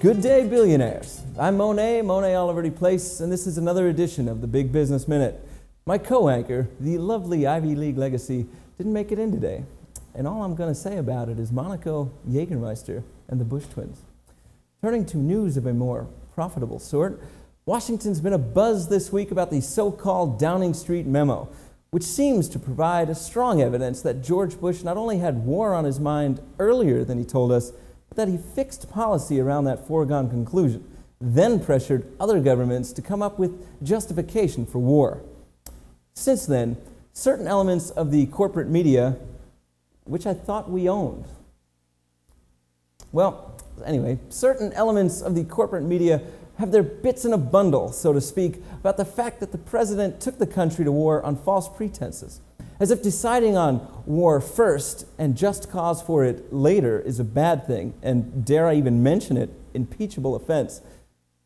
Good day, billionaires. I'm Monet Oliver DePlace, and this is another edition of the Big Business Minute. My co-anchor, the lovely Ivy League legacy, didn't make it in today. And all I'm going to say about it is Monaco, Jaager-Meister, and the Bush twins. Turning to news of a more profitable sort, Washington's been abuzz this week about the so-called Downing Street Memo, which seems to provide a strong evidence that George Bush not only had war on his mind earlier than he told us, but that he fixed policy around that foregone conclusion, then pressured other governments to come up with justification for war. Since then, certain elements of the corporate media, which I thought we owned. Well, anyway, certain elements of the corporate media have their bits in a bundle, so to speak, about the fact that the president took the country to war on false pretenses, as if deciding on war first and just cause for it later is a bad thing, and dare I even mention it, impeachable offense.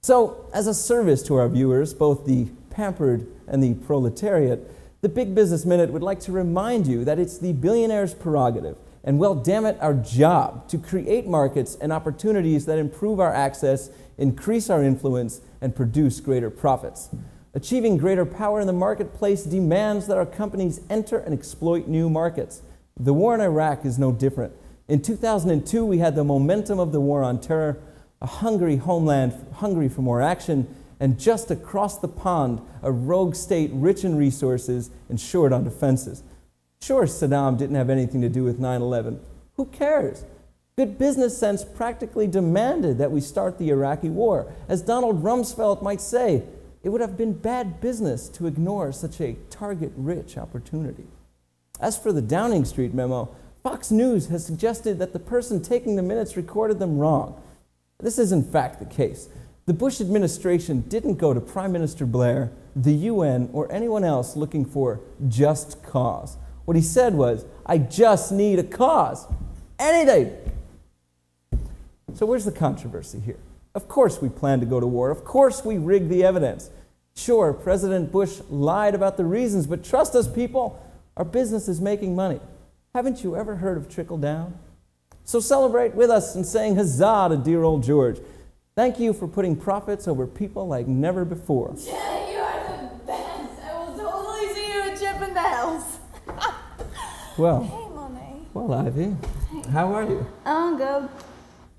So, as a service to our viewers, both the pampered and the proletariat, the Big Business Minute would like to remind you that it's the billionaire's prerogative, and well, damn it, our job, to create markets and opportunities that improve our access, increase our influence, and produce greater profits. Achieving greater power in the marketplace demands that our companies enter and exploit new markets. The war in Iraq is no different. In 2002, we had the momentum of the war on terror, a hungry homeland hungry for more action, and just across the pond, a rogue state rich in resources and short on defenses. Sure, Saddam didn't have anything to do with 9/11. Who cares? Good business sense practically demanded that we start the Iraqi war. As Donald Rumsfeld might say, it would have been bad business to ignore such a target-rich opportunity. As for the Downing Street memo, Fox News has suggested that the person taking the minutes recorded them wrong. This is in fact the case. The Bush administration didn't go to Prime Minister Blair, the UN, or anyone else looking for just cause. What he said was, I just need a cause. Anything. So where's the controversy here? Of course we plan to go to war. Of course we rigged the evidence. Sure, President Bush lied about the reasons, but trust us, people, our business is making money. Haven't you ever heard of trickle down? So celebrate with us and saying huzzah to dear old George. Thank you for putting profits over people like never before. Jenny, you are the best. I will totally see you at Chippendales. Well, Hey, Monet. well, Ivy, how are you? I'm good.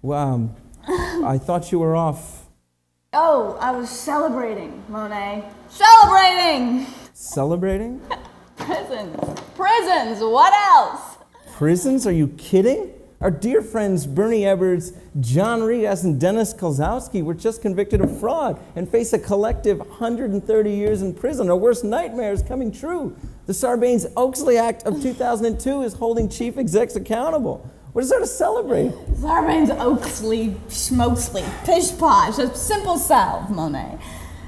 Well, I thought you were off. Oh, I was celebrating, Monet. Celebrating! Celebrating? Prisons, what else? Prisons? Are you kidding? Our dear friends Bernie Ebbers, John Rigas, and Dennis Kozlowski were just convicted of fraud and face a collective 130 years in prison. Our worst nightmare is coming true. The Sarbanes-Oxley Act of 2002 is holding chief execs accountable. What is there to celebrate? Sarbanes-Oxley, Schmokesley, pish-posh, a simple salve, Monet.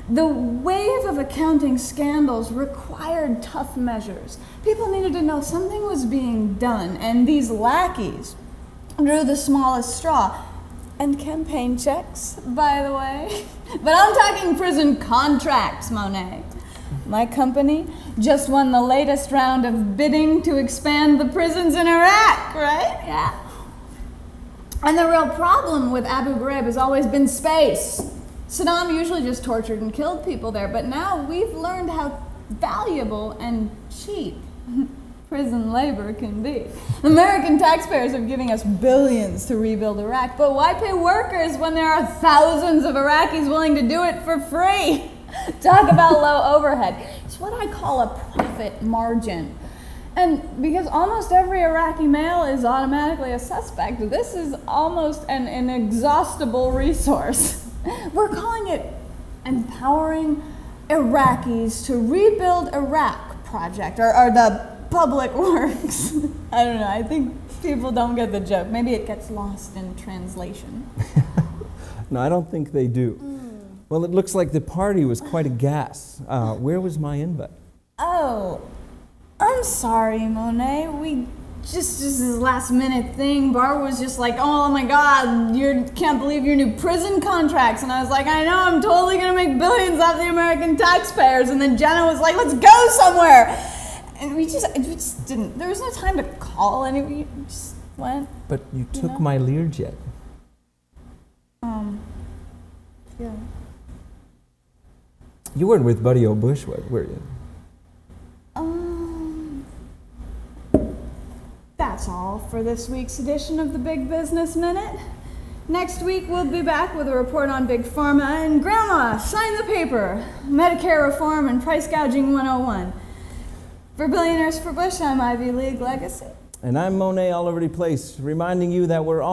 The wave of accounting scandals required tough measures. People needed to know something was being done, and these lackeys drew the smallest straw. And campaign checks, by the way. But I'm talking prison contracts, Monet. My company just won the latest round of bidding to expand the prisons in Iraq, right? Yeah. And the real problem with Abu Ghraib has always been space. Saddam usually just tortured and killed people there, but now we've learned how valuable and cheap prison labor can be. American taxpayers are giving us billions to rebuild Iraq, but why pay workers when there are thousands of Iraqis willing to do it for free? Talk about low overhead. It's what I call a profit margin. And because almost every Iraqi male is automatically a suspect, this is almost an inexhaustible resource. We're calling it Empowering Iraqis to Rebuild Iraq Project, or the Public Works. I don't know, I think people don't get the joke. Maybe it gets lost in translation. No, I don't think they do. Well, it looks like the party was quite a gas. Where was my invite? Oh, I'm sorry, Monet. We just this last minute thing. Barb was just like, oh my God, you can't believe your new prison contracts. And I was like, I know, I'm totally gonna make billions off the American taxpayers. And then Jenna was like, let's go somewhere. And we just didn't, there was no time to call anybody. We just went. But you took my Learjet. Yeah. You weren't with Buddy O. Bush, were you? That's all for this week's edition of the Big Business Minute. Next week, we'll be back with a report on Big Pharma and Grandma, sign the paper, Medicare reform and price gouging 101. For Billionaires for Bush, I'm Ivy League Legacy. And I'm Monet Oliver DePlace, reminding you that we're all